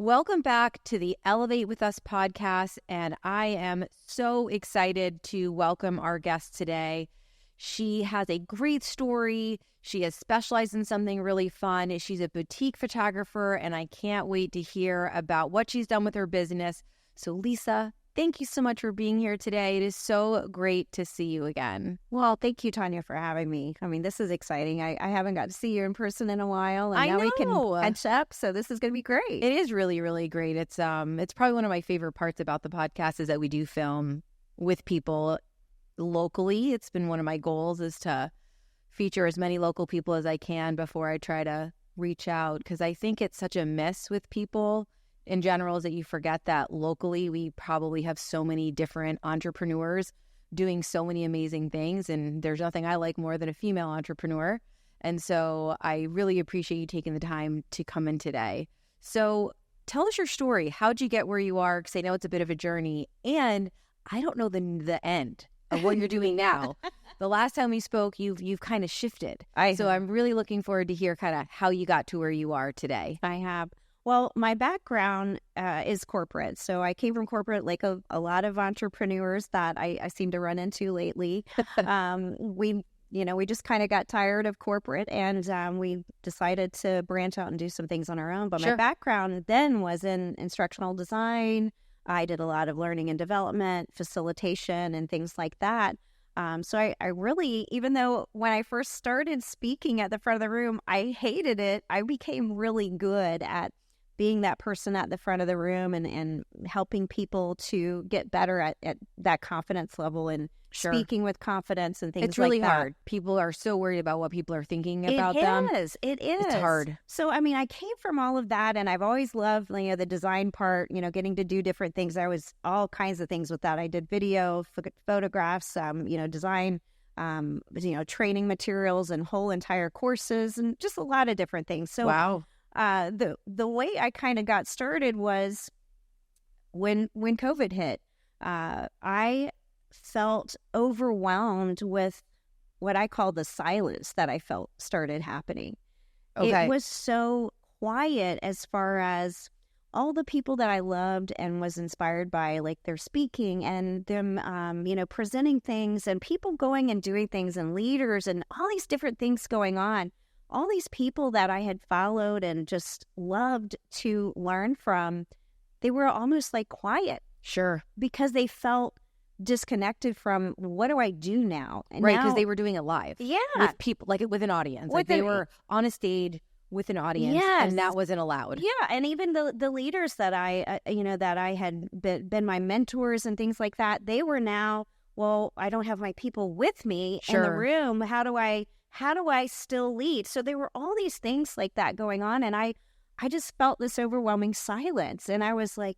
Welcome back to the Elevate With Us podcast, and I am so excited to welcome our guest today. She has a great story. She has specialized in something really fun. She's a boutique photographer, and I can't wait to hear about what she's done with her business. So, Lisa, thank you so much for being here today. It is so great to see you again. Well, thank you, Tanya, for having me. I mean, this is exciting. I haven't got to see you in person in a while, and now we can catch up. So this is going to be great. It is really, really great. It's probably one of my favorite parts about the podcast is that we do film with people locally. It's been one of my goals is to feature as many local people as I can before I try to reach out, because I think it's such a miss with people in general is that you forget that locally we probably have so many different entrepreneurs doing so many amazing things, and there's nothing I like more than a female entrepreneur. And so I really appreciate you taking the time to come in today. So tell us your story. How'd you get where you are? Because I know it's a bit of a journey, and I don't know the end of what you're doing now. The last time we spoke, you've kind of shifted. So I'm really looking forward to hear kind of how you got to where you are today. I have. Well, my background is corporate. So I came from corporate like a lot of entrepreneurs that I seem to run into lately. We just kind of got tired of corporate, and we decided to branch out and do some things on our own. But my background then was in instructional design. I did a lot of learning and development, facilitation, and things like that. So I really, even though when I first started speaking at the front of the room, I hated it, I became really good at being that person at the front of the room and helping people to get better at that confidence level and speaking with confidence and things like that. It's really hard. People are so worried about what people are thinking about them. It is. It's hard. So, I mean, I came from all of that, and I've always loved, the design part, getting to do different things. I was all kinds of things with that. I did video, photographs, design, training materials and whole entire courses and just a lot of different things. So, wow. The way I kind of got started was when COVID hit. I felt overwhelmed with what I call the silence that I felt started happening. Okay. It was so quiet as far as all the people that I loved and was inspired by, like their speaking and them, presenting things and people going and doing things and leaders and all these different things going on. All these people that I had followed and just loved to learn from, they were almost like quiet. Sure. Because they felt disconnected from, what do I do now? And right, because they were doing it live. Yeah. With people, like with an audience. They were on a stage with an audience, and that wasn't allowed. Yeah, and even the leaders that I had been my mentors and things like that, they were now, well, I don't have my people with me in the room. How do I still lead? So there were all these things like that going on, and I just felt this overwhelming silence, and I was like,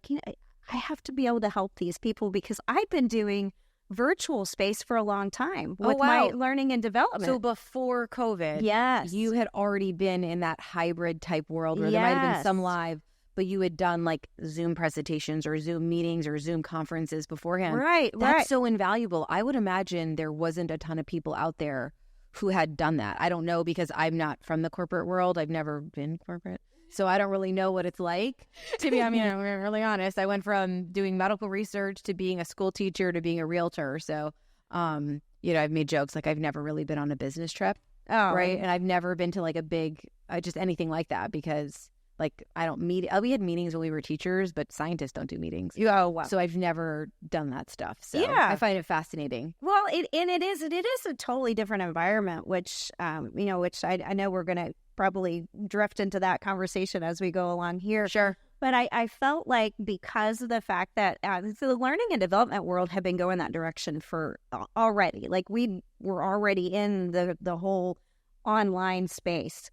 I have to be able to help these people because I've been doing virtual space for a long time with my learning and development. So before COVID, yes, you had already been in that hybrid type world where there might have been some live, but you had done like Zoom presentations or Zoom meetings or Zoom conferences beforehand. Right, That's so invaluable. I would imagine there wasn't a ton of people out there who had done that. I don't know because I'm not from the corporate world. I've never been corporate. So I don't really know what it's like. I'm really honest. I went from doing medical research to being a school teacher to being a realtor. So, I've made jokes like I've never really been on a business trip. Oh. Right. And I've never been to like a big, just anything like that because like I don't meet. We had meetings when we were teachers, but scientists don't do meetings. Oh, wow. So I've never done that stuff. So I find it fascinating. Well, it is a totally different environment, which I know we're going to probably drift into that conversation as we go along here. Sure. But I felt like because of the fact that the learning and development world had been going that direction for already, like we were already in the whole online space.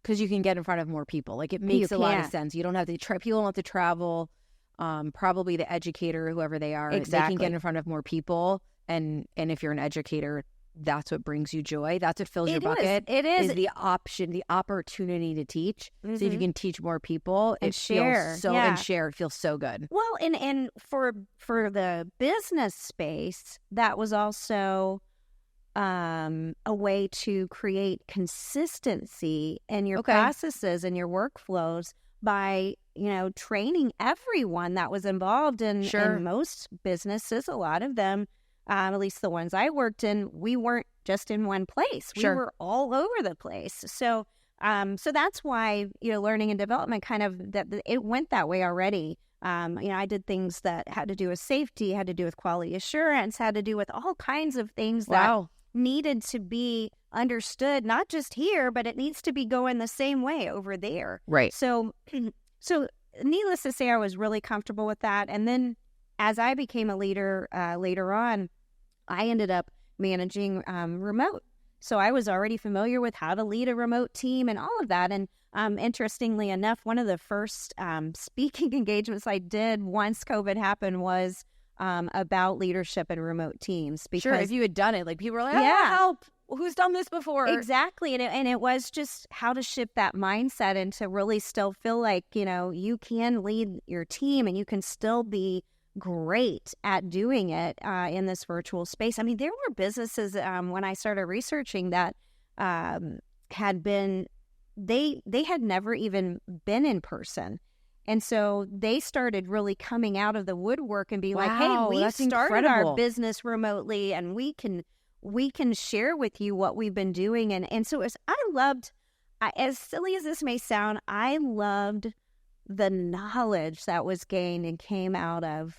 Because you can get in front of more people. Like it makes a lot of sense. You don't have to people don't have to travel. Probably the educator, whoever they are, they can get in front of more people. And if you're an educator, that's what brings you joy. That's what fills your bucket. It is the option, the opportunity to teach. Mm-hmm. So if you can teach more people and share, it feels so good. Well, and for the business space, that was also a way to create consistency in your processes and your workflows by, training everyone that was involved in most businesses. A lot of them, at least the ones I worked in, we weren't just in one place. We were all over the place. So that's why, learning and development it went that way already. I did things that had to do with safety, had to do with quality assurance, had to do with all kinds of things that needed to be understood, not just here, but it needs to be going the same way over there. Right. So needless to say, I was really comfortable with that. And then as I became a leader later on, I ended up managing remote. So I was already familiar with how to lead a remote team and all of that. And interestingly enough, one of the first speaking engagements I did once COVID happened was about leadership in remote teams. Because if you had done it, like people were like, help, who's done this before? Exactly. And it was just how to shift that mindset and to really still feel like, you can lead your team and you can still be great at doing it in this virtual space. I mean, there were businesses when I started researching that had been, they had never even been in person. And so they started really coming out of the woodwork and be like, hey, we started our business remotely and we can share with you what we've been doing. And so I loved, as silly as this may sound, I loved the knowledge that was gained and came out of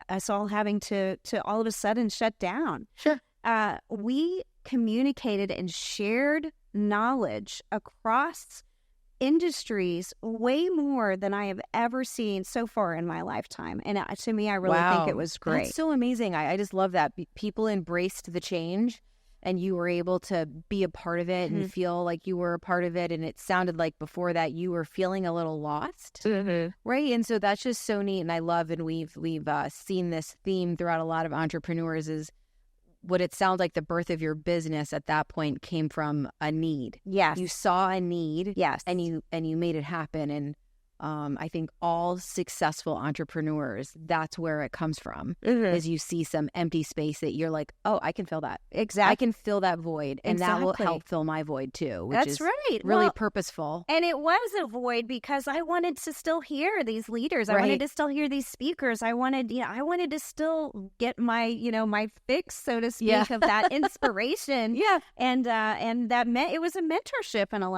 us all having to all of a sudden shut down. Sure. We communicated and shared knowledge across industries way more than I have ever seen so far in my lifetime. And to me, I really think it was great. That's so amazing. I just love that. People embraced the change and you were able to be a part of it and feel like you were a part of it. And it sounded like before that you were feeling a little lost, right? And so that's just so neat. And I love, and we've seen this theme throughout a lot of entrepreneurs, is what it sounds like the birth of your business at that point came from a need. Yes. You saw a need. Yes. And you made it happen. And I think all successful entrepreneurs, that's where it comes from, is you see some empty space that you're like, oh, I can fill that. Exactly. I can fill that void. And that will help fill my void too, which that's is right. Really purposeful. And it was a void because I wanted to still hear these leaders. I wanted to still hear these speakers. I wanted to still get my, my fix, so to speak, of that inspiration. And that meant it was a mentorship in a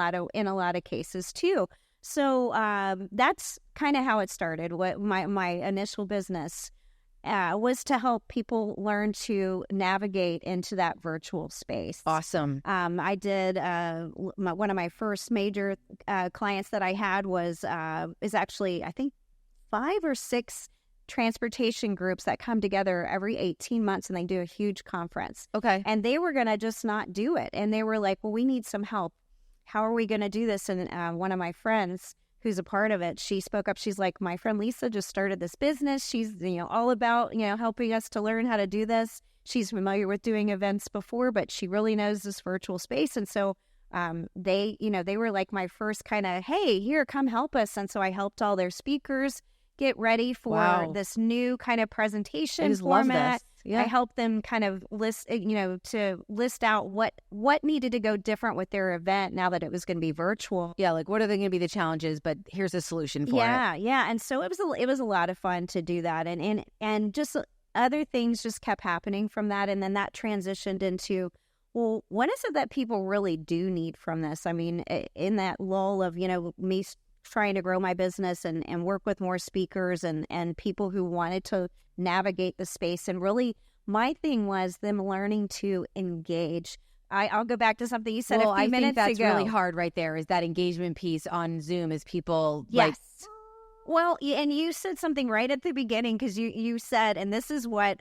lot of cases too. So that's kind of how it started. What my initial business was to help people learn to navigate into that virtual space. Awesome. I did one of my first major clients that I had is actually, I think, 5 or 6 transportation groups that come together every 18 months and they do a huge conference. Okay. And they were going to just not do it. And they were like, well, we need some help. How are we going to do this? And one of my friends who's a part of it, she spoke up. She's like, my friend Lisa just started this business. She's, all about, helping us to learn how to do this. She's familiar with doing events before, but she really knows this virtual space. And so they were like my first kind of, hey, here, come help us. And so I helped all their speakers get ready for this new kind of presentation format. I helped them kind of list out what needed to go different with their event now that it was going to be virtual. Yeah, like what are they going to be the challenges? But here's a solution for it. Yeah. And so it was a lot of fun to do that, and just other things just kept happening from that, and then that transitioned into, well, what is it that people really do need from this? I mean, in that lull of me trying to grow my business and work with more speakers and people who wanted to navigate the space. And really, my thing was them learning to engage. I'll go back to something you said a few minutes ago. I think that's really hard right there, is that engagement piece on Zoom, is people Well, and you said something right at the beginning, because you said, and this is what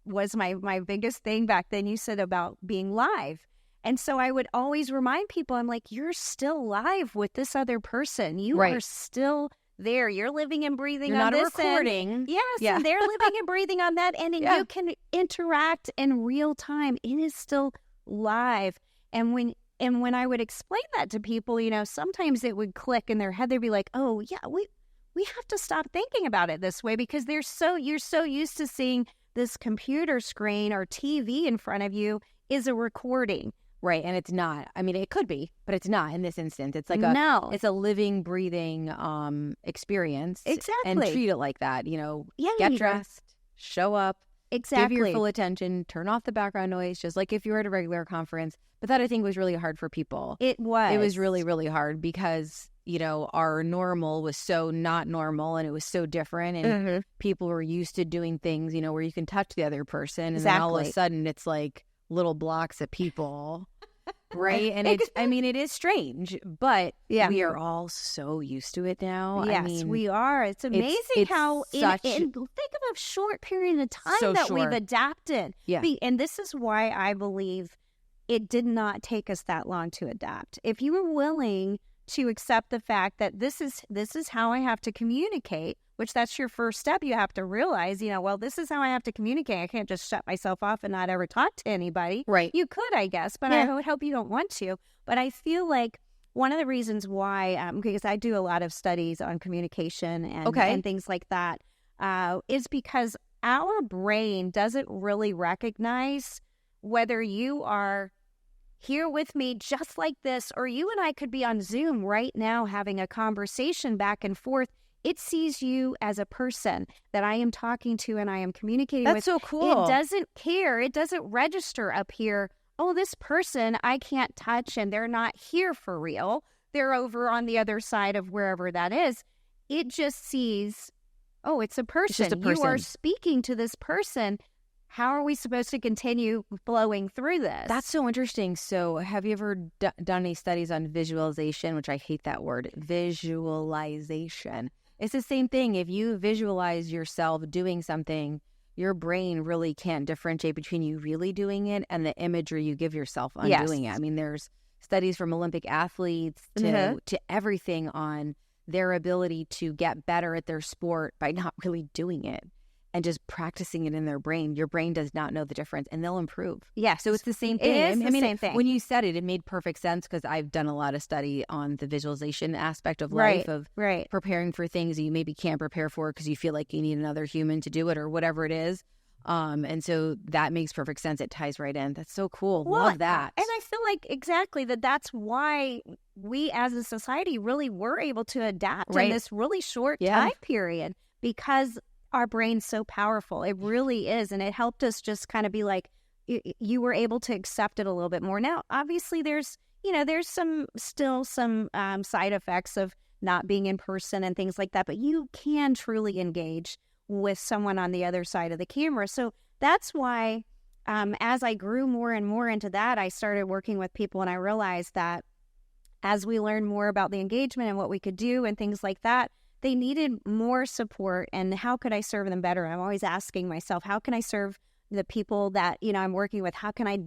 was my biggest thing back then, you said about being live. And so I would always remind people, I'm like, you're still live with this other person. You are still there. You're living and breathing on this. You're not recording. Yes, and they're living and breathing on that end, and you can interact in real time. It is still live. And when I would explain that to people, sometimes it would click in their head. They'd be like, oh, yeah, we have to stop thinking about it this way, because you're so used to seeing this computer screen or TV in front of you is a recording. Right. And it's not. I mean, it could be, but it's not in this instance. It's like it's a living, breathing experience. Exactly. And treat it like that. Get dressed, show up, exactly. give your full attention, turn off the background noise, just like if you were at a regular conference. But that I think was really hard for people. It was. It was really, really hard because, our normal was so not normal and it was so different. And people were used to doing things, where you can touch the other person. And then all of a sudden it's like little blocks of people. Right. And it is strange, but we are all so used to it now. Yes, we are. It's amazing how think of a short period of time we've adapted. Yeah. And this is why I believe it did not take us that long to adapt. If you were willing to accept the fact that this is how I have to communicate, which that's your first step. You have to realize, this is how I have to communicate. I can't just shut myself off and not ever talk to anybody. Right. You could, I guess, but I would hope you don't want to. But I feel like one of the reasons why, because I do a lot of studies on communication and things like that, is because our brain doesn't really recognize whether you are here with me just like this, or you and I could be on Zoom right now having a conversation back and forth. It sees you as a person that I am talking to and I am communicating with. That's so cool. It doesn't care. It doesn't register up here, oh, this person I can't touch and they're not here for real. They're over on the other side of wherever that is. It just sees, oh, it's a person. It's just a person. You are speaking to this person. How are we supposed to continue flowing through this? That's so interesting. So have you ever done any studies on visualization, which I hate that word, visualization? It's the same thing. If you visualize yourself doing something, your brain really can't differentiate between you really doing it and the imagery you give yourself on doing it. I mean, there's studies from Olympic athletes to everything on their ability to get better at their sport by not really doing it and just practicing it in their brain. Your brain does not know the difference, and they'll improve. Yes. So it's the same thing. It is the same thing. When you said it, it made perfect sense because I've done a lot of study on the visualization aspect of life, of preparing for things that you maybe can't prepare for because you feel like you need another human to do it or whatever it is. And so that makes perfect sense. It ties right in. That's so cool. Love that. And I feel like exactly that's why we as a society really were able to adapt in this really short time period, because our brain's so powerful. It really is. And it helped us just kind of be like, you were able to accept it a little bit more. Now, obviously there's still some side effects of not being in person and things like that, but you can truly engage with someone on the other side of the camera. So that's why as I grew more and more into that, I started working with people, and I realized that as we learned more about the engagement and what we could do and things like that, they needed more support. And how could I serve them better? I'm always asking myself, how can I serve the people that, I'm working with? How can I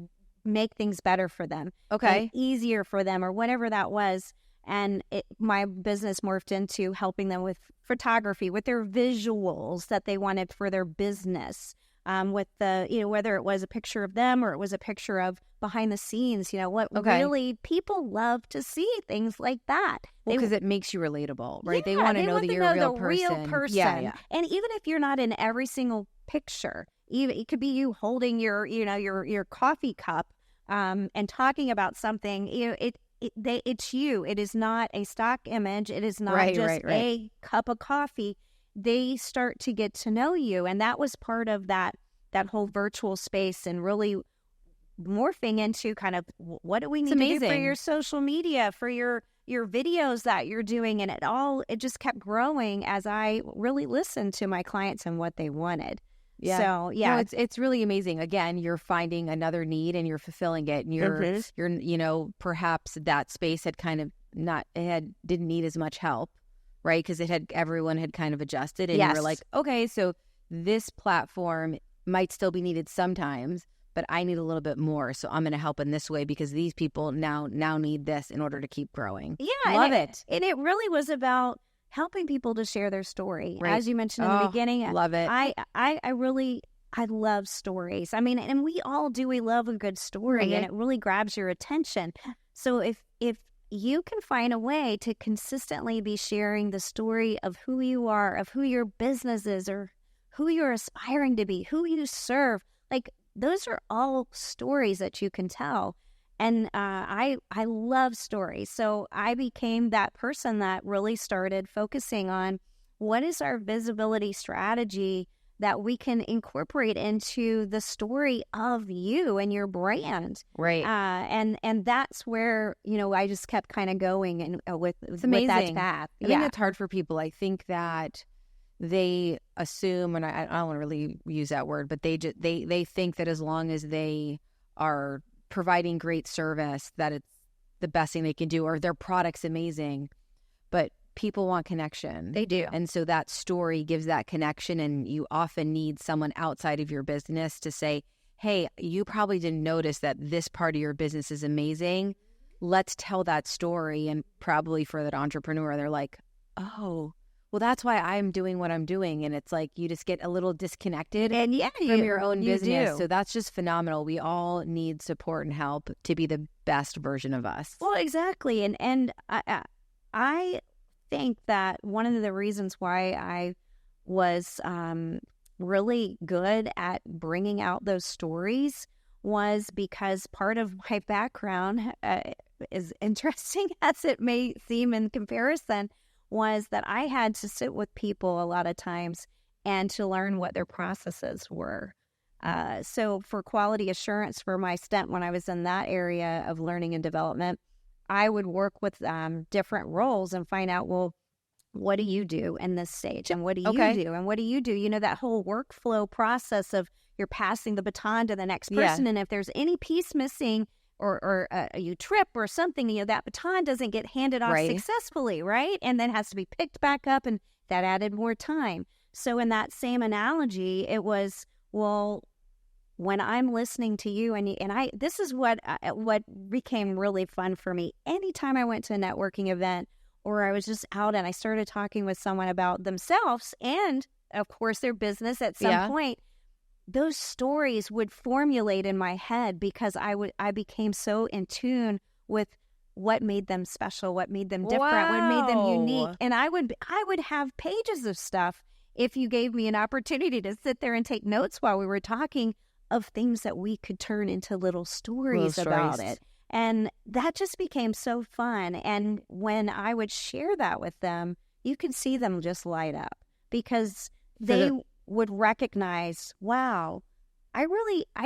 make things better for them? Okay. Easier for them, or whatever that was. And my business morphed into helping them with photography, with their visuals that they wanted for their business, with the, whether it was a picture of them or it was a picture of behind the scenes, really people love to see things like that. Well, because it makes you relatable, right? They want to know that you're a real person. Yeah. And even if you're not in every single picture, it could be you holding your coffee cup and talking about something, it's you. It is not a stock image. It is not a cup of coffee. They start to get to know you. And that was part of that whole virtual space, and really morphing into kind of what do we need to do for your social media, for your videos that you're doing. And it just kept growing as I really listened to my clients and what they wanted. Yeah. So yeah, no, it's really amazing. Again, you're finding another need and you're fulfilling it, and you're perhaps that space had kind of didn't need as much help, right? Because everyone had kind of adjusted, and you were like, okay, so this platform might still be needed sometimes, but I need a little bit more, so I'm going to help in this way because these people now need this in order to keep growing. Yeah, love it. And it really was about helping people to share their story. Right. As you mentioned in the beginning. Love it. I love stories. I mean, and we all do. We love a good story, and it really grabs your attention. So if you can find a way to consistently be sharing the story of who you are, of who your business is, or who you're aspiring to be, who you serve, like those are all stories that you can tell. And I love stories. So I became that person that really started focusing on what is our visibility strategy that we can incorporate into the story of you and your brand. Right. And that's where, I just kept kind of going and with that path. I think that's hard for people. I think that they assume, and I don't want to really use that word, but they think that as long as they are providing great service, that it's the best thing they can do, or their product's amazing. But people want connection. They do. And so that story gives that connection, and you often need someone outside of your business to say, hey, you probably didn't notice that this part of your business is amazing. Let's tell that story. And probably for that entrepreneur, they're like, oh, well, that's why I'm doing what I'm doing. And it's like you just get a little disconnected from your own business. So that's just phenomenal. We all need support and help to be the best version of us. Well, exactly. And I think that one of the reasons why I was really good at bringing out those stories was because part of my background, as interesting as it may seem in comparison, was that I had to sit with people a lot of times and to learn what their processes were. So for quality assurance, for my stint when I was in that area of learning and development, I would work with different roles and find out, well, what do you do in this stage? And what do you do? And what do you do? That whole workflow process of you're passing the baton to the next person. And if there's any piece missing, or you trip or something, that baton doesn't get handed off successfully, right? And then has to be picked back up, and that added more time. So in that same analogy, it was, well, when I'm listening to you, and this is what became really fun for me. Anytime I went to a networking event, or I was just out and I started talking with someone about themselves and, of course, their business at some point, those stories would formulate in my head because I became so in tune with what made them special, what made them different, what made them unique. And I would have pages of stuff if you gave me an opportunity to sit there and take notes while we were talking of things that we could turn into little stories about it. And that just became so fun. And when I would share that with them, you could see them just light up because they would recognize, wow, I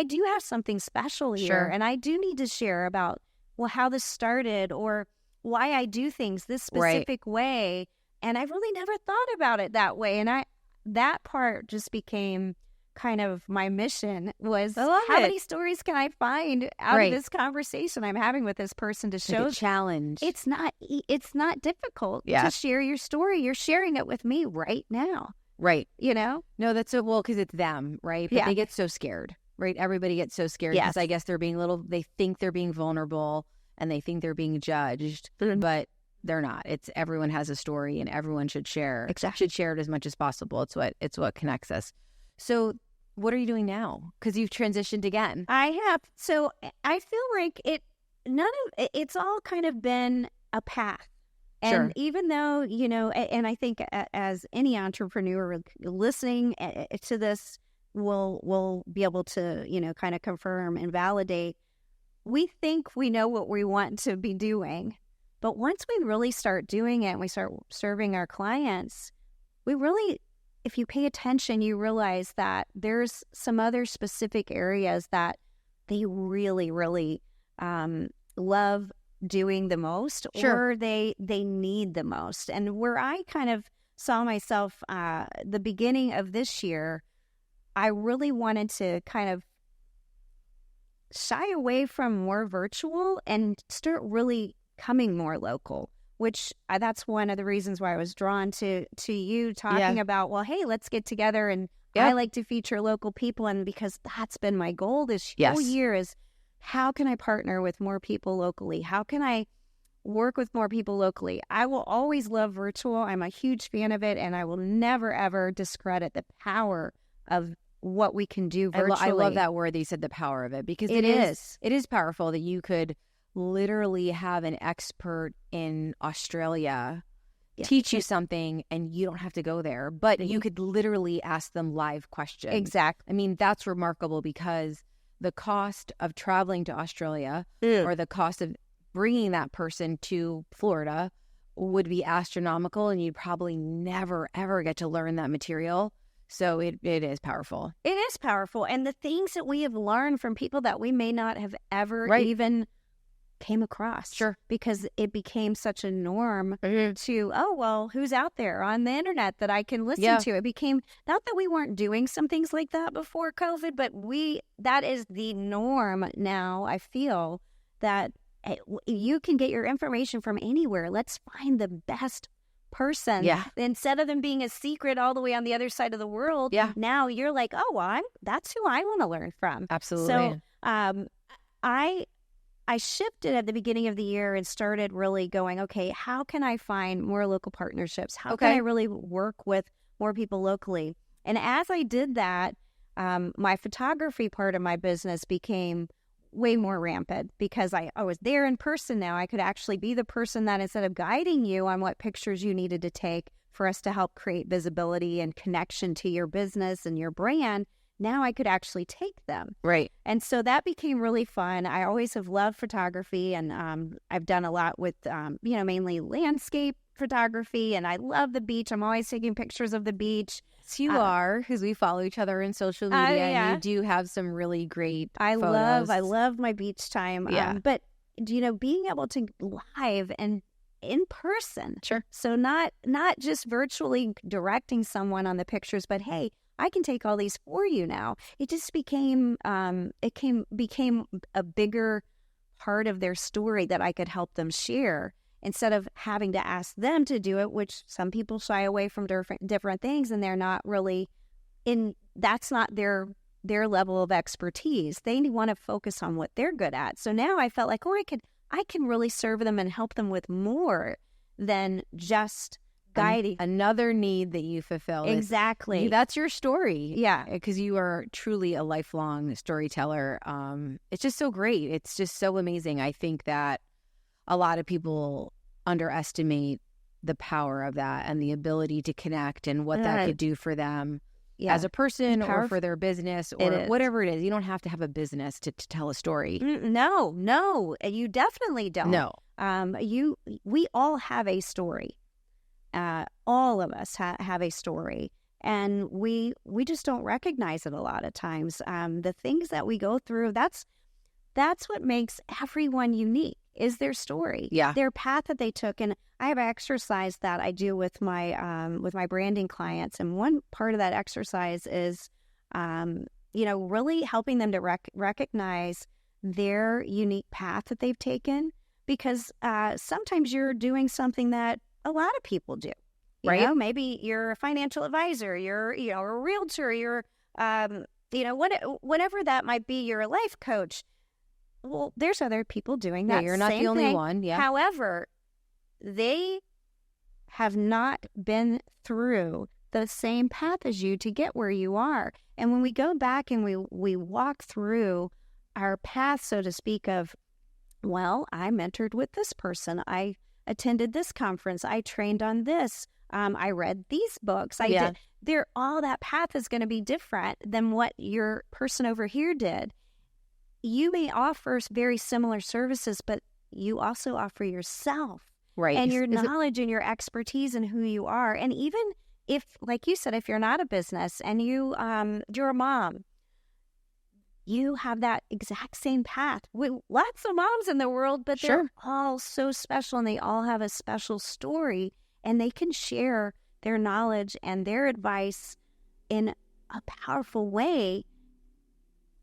do have something special here. And I do need to share about, well, how this started or why I do things this specific way. And I really never thought about it that way. And that part just became kind of my mission was how many stories can I find out of this conversation I'm having with this person to show like a challenge. It's not difficult to share your story. You're sharing it with me right now. Right. No, that's so well because it's them, right? But they get so scared, right? Everybody gets so scared because I guess they think they're being vulnerable and they think they're being judged, but they're not. It's everyone has a story and everyone should share. Exactly. Should share it as much as possible. It's what connects us. So what are you doing now? Because you've transitioned again. I have. So I feel like it's all kind of been a path. And even though, and I think as any entrepreneur listening to this will be able to, kind of confirm and validate, we think we know what we want to be doing. But once we really start doing it and we start serving our clients, if you pay attention, you realize that there's some other specific areas that they really, really love doing the most or they need the most. And where I kind of saw myself the beginning of this year, I really wanted to kind of shy away from more virtual and start really coming more local, which that's one of the reasons why I was drawn to you talking about, well, hey, let's get together. And I like to feature local people. And because that's been my goal this whole year is, how can I partner with more people locally? How can I work with more people locally? I will always love virtual. I'm a huge fan of it, and I will never, ever discredit the power of what we can do virtually. I love that word that you said, the power of it, because it is powerful that you could literally have an expert in Australia teach you something and you don't have to go there, but you could literally ask them live questions. Exactly. I mean, that's remarkable because the cost of traveling to Australia or the cost of bringing that person to Florida would be astronomical, and you'd probably never, ever get to learn that material. So it is powerful. It is powerful. And the things that we have learned from people that we may not have ever even came across. Sure. Because it became such a norm to, oh, well, who's out there on the internet that I can listen to? It became, not that we weren't doing some things like that before COVID, but that is the norm now. I feel that you can get your information from anywhere. Let's find the best person. Yeah. Instead of them being a secret all the way on the other side of the world. Yeah. Now you're like, oh, well, that's who I want to learn from. Absolutely. So I shifted at the beginning of the year and started really going, okay, how can I find more local partnerships? How can I really work with more people locally? And as I did that, my photography part of my business became way more rampant because I was there in person now. I could actually be the person that, instead of guiding you on what pictures you needed to take for us to help create visibility and connection to your business and your brand, now I could actually take them. Right. And so that became really fun. I always have loved photography, and I've done a lot with, mainly landscape photography, and I love the beach. I'm always taking pictures of the beach. So you are, because we follow each other in social media, and you do have some really great photos. I love my beach time. Yeah. But, being able to live and in person. Sure. So not just virtually directing someone on the pictures, but hey, I can take all these for you now. It just became became a bigger part of their story that I could help them share, instead of having to ask them to do it, which some people shy away from different things, and they're not really that's not their level of expertise. They want to focus on what they're good at. So now I felt like, I can really serve them and help them with more than just guiding. Another need that you fulfill. Exactly. That's your story. Yeah. Because you are truly a lifelong storyteller. It's just so great. It's just so amazing. I think that a lot of people underestimate the power of that and the ability to connect and what that could do for them as a person or for their business or whatever it is. You don't have to have a business to tell a story. No, you definitely don't. No. We all have a story. All of us have a story, and we just don't recognize it a lot of times. The things that we go through, that's what makes everyone unique, is their story, their path that they took. And I have an exercise that I do with my branding clients, and one part of that exercise is, really helping them to recognize their unique path that they've taken, because sometimes you're doing something that a lot of people do, right? Maybe you're a financial advisor, you're a realtor, you're whatever that might be, you're a life coach. Well, there's other people doing that. You're not the only one. Yeah. However, they have not been through the same path as you to get where you are. And when we go back and we walk through our path, so to speak, of, well, I mentored with this person, I attended this conference, I trained on this, I read these books, I did. All that path is going to be different than what your person over here did. You may offer very similar services, but you also offer yourself, right? And your knowledge and your expertise and who you are. And even if, like you said, if you're not a business and you're a mom, you have that exact same path. Lots of moms in the world, but they're all so special, and they all have a special story, and they can share their knowledge and their advice in a powerful way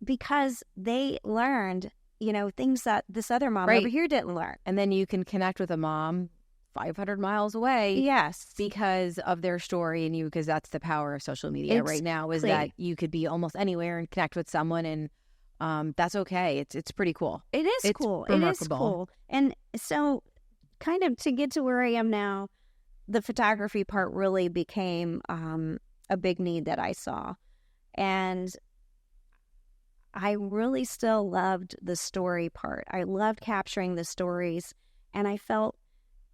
because they learned, things that this other mom over here didn't learn. And then you can connect with a mom 500 miles away. Yes. Because of their story, and because that's the power of social media right now, is that you could be almost anywhere and connect with someone, and that's okay. It's pretty cool. It is cool. Remarkable. It is cool. And so kind of to get to where I am now, the photography part really became a big need that I saw. And I really still loved the story part. I loved capturing the stories, and I felt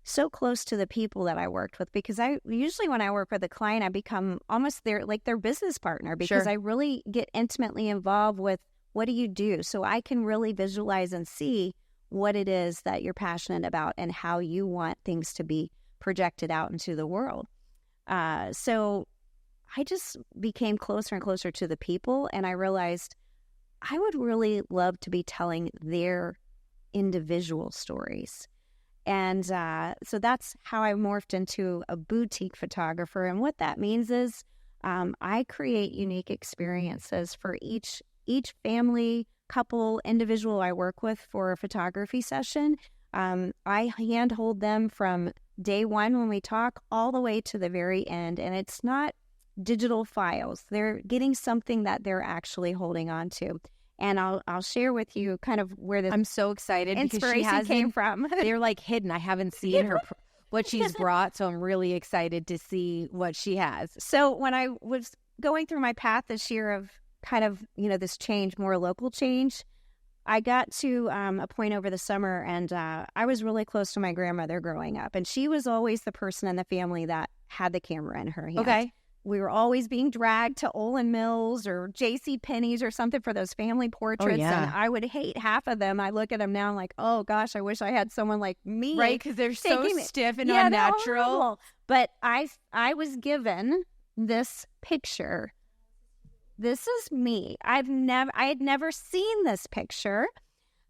so close to the people that I worked with, because I usually, when I work with a client, I become almost their business partner, because I really get intimately involved with What do you do? So I can really visualize and see what it is that you're passionate about and how you want things to be projected out into the world. So I just became closer and closer to the people, and I realized I would really love to be telling their individual stories. And so that's how I morphed into a boutique photographer. And what that means is I create unique experiences for each family, couple, individual I work with for a photography session. I handhold them from day one when we talk all the way to the very end. And it's not digital files. They're getting something that they're actually holding on to. And I'll share with you kind of where this I'm so excited inspiration came from. They're like hidden. I haven't seen her what she's brought, so I'm really excited to see what she has. So when I was going through my path this year of kind of, this change, more local change, I got to a point over the summer, and I was really close to my grandmother growing up, and she was always the person in the family that had the camera in her hand. Okay. We were always being dragged to Olin Mills or J.C. Penney's or something for those family portraits. Oh, yeah. And I would hate half of them. I look at them now and like, oh gosh, I wish I had someone like me. Right, because they're so stiff and unnatural. But I was given this picture. This is me. I had never seen this picture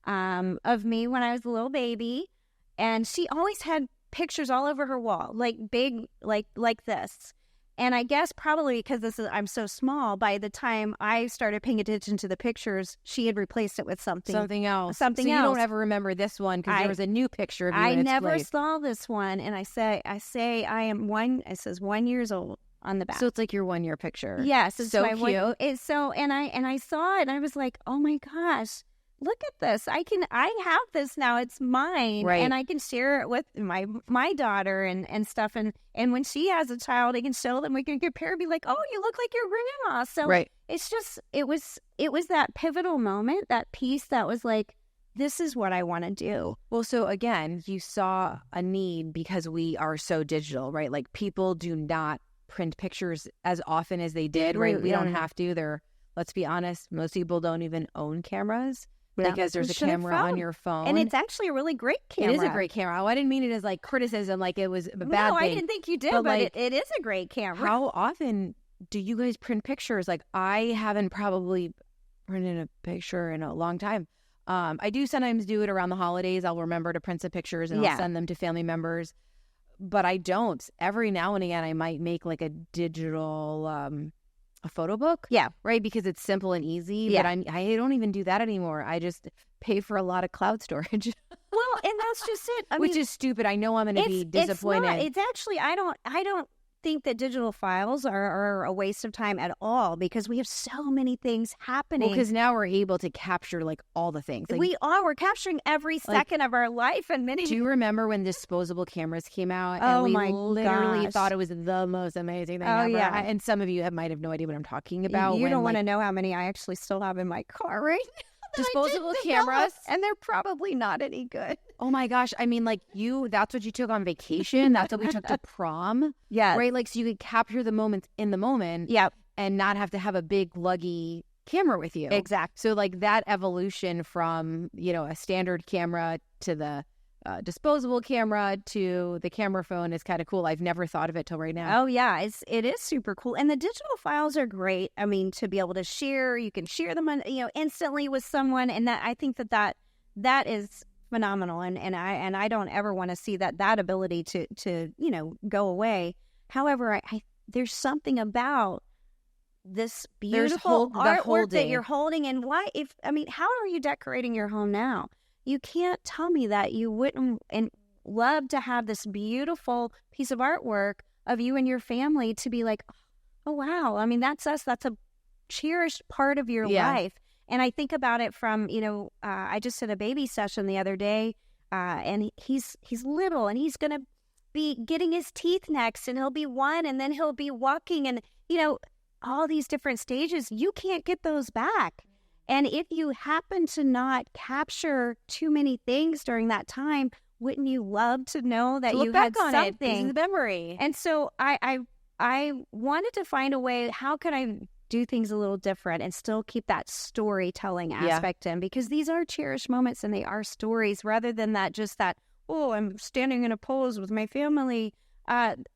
of me when I was a little baby. And she always had pictures all over her wall, like big, like this. And I guess probably because I'm so small, by the time I started paying attention to the pictures, she had replaced it with something else. So you don't ever remember this one because there was a new picture of you. I never saw this one, and I say I am one. It says 1 year old on the back. So it's like your 1 year picture. Yes, it's so my cute. And I saw it, and I was like, oh my gosh. Look at this. I have this now. It's mine. Right. And I can share it with my daughter and stuff. And when she has a child, I can show them. We can compare and be like, oh, you look like your grandma. So right. It's just, it was that pivotal moment, that piece that was like, this is what I want to do. Well, so again, you saw a need because we are so digital, right? Like people do not print pictures as often as they did, right? We don't have to. Let's be honest, most people don't even own cameras. Because there's a camera on your phone. And it's actually a really great camera. It is a great camera. Oh, I didn't mean it as like criticism, like it was a bad thing. No, I didn't think you did, but like, it is a great camera. How often do you guys print pictures? Like I haven't probably printed a picture in a long time. I do sometimes do it around the holidays. I'll remember to print some pictures and I'll send them to family members. But I don't. Every now and again, I might make like a digital... a photo book? Yeah. Right? Because it's simple and easy. Yeah. But I don't even do that anymore. I just pay for a lot of cloud storage. Well, and that's just it. Which is stupid. I know I'm going to be disappointed. It's actually, I don't think that digital files are a waste of time at all because we have so many things happening. Well, because now we're able to capture like all the things. Like, we're capturing every second of our life. And do you remember when disposable cameras came out? Oh, and my we literally gosh. thought it was the most amazing thing ever. Yeah. And some of you might have no idea what I'm talking about. You don't want to know how many I actually still have in my car right now. Disposable cameras, and they're probably not any good. Oh my gosh. I mean, like that's what you took on vacation. That's what we took to prom. Yeah. Right? Like, so you could capture the moments in the moment. Yep. And not have to have a big luggy camera with you. Exactly. So like that evolution from, a standard camera to the disposable camera to the camera phone is kind of cool. I've never thought of it till right now. Oh yeah, it is super cool, and the digital files are great. I mean, to be able to share, you can share them instantly with someone, and that I think that is phenomenal. And I don't ever want to see that ability to go away. However, there's something about this beautiful artwork that you're holding, and how are you decorating your home now? You can't tell me that you wouldn't love to have this beautiful piece of artwork of you and your family to be like, oh, wow. I mean, that's us. That's a cherished part of your life. And I think about it from, I just did a baby session the other day, and he's little, and he's going to be getting his teeth next, and he'll be 1, and then he'll be walking, and, all these different stages. You can't get those back. And if you happen to not capture too many things during that time, wouldn't you love to know that you had something? This is a memory. And so I wanted to find a way, how could I do things a little different and still keep that storytelling aspect in, because these are cherished moments and they are stories rather than that just that, oh, I'm standing in a pose with my family.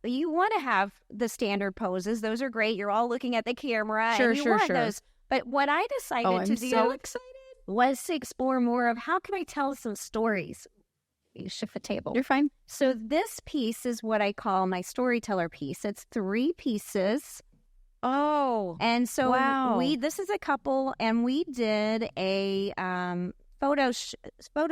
You want to have the standard poses. Those are great. You're all looking at the camera. Sure, and you want those. But what I decided to do so excited. was to explore more of how can I tell some stories. You shift the table. You're fine. So this piece is what I call my storyteller piece. It's 3 pieces. Oh. And so wow. this is a couple, and we did a photo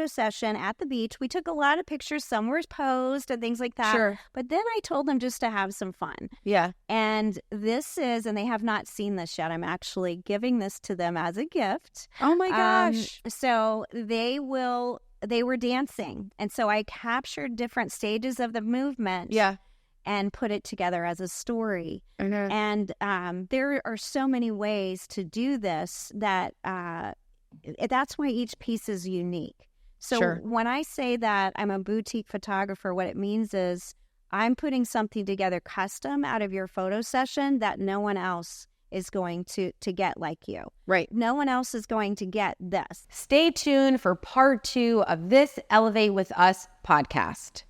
session at the beach. We took a lot of pictures. Some were posed and things like that. Sure. But then I told them just to have some fun. Yeah. And this is, and they have not seen this yet. I'm actually giving this to them as a gift. Oh my gosh. So they were dancing. And so I captured different stages of the movement. Yeah. And put it together as a story. Mm-hmm. And there are so many ways to do this that that's why each piece is unique. So when I say that I'm a boutique photographer, what it means is I'm putting something together custom out of your photo session that no one else is going to get like you. Right. No one else is going to get this. Stay tuned for part 2 of this Elevate With Us podcast.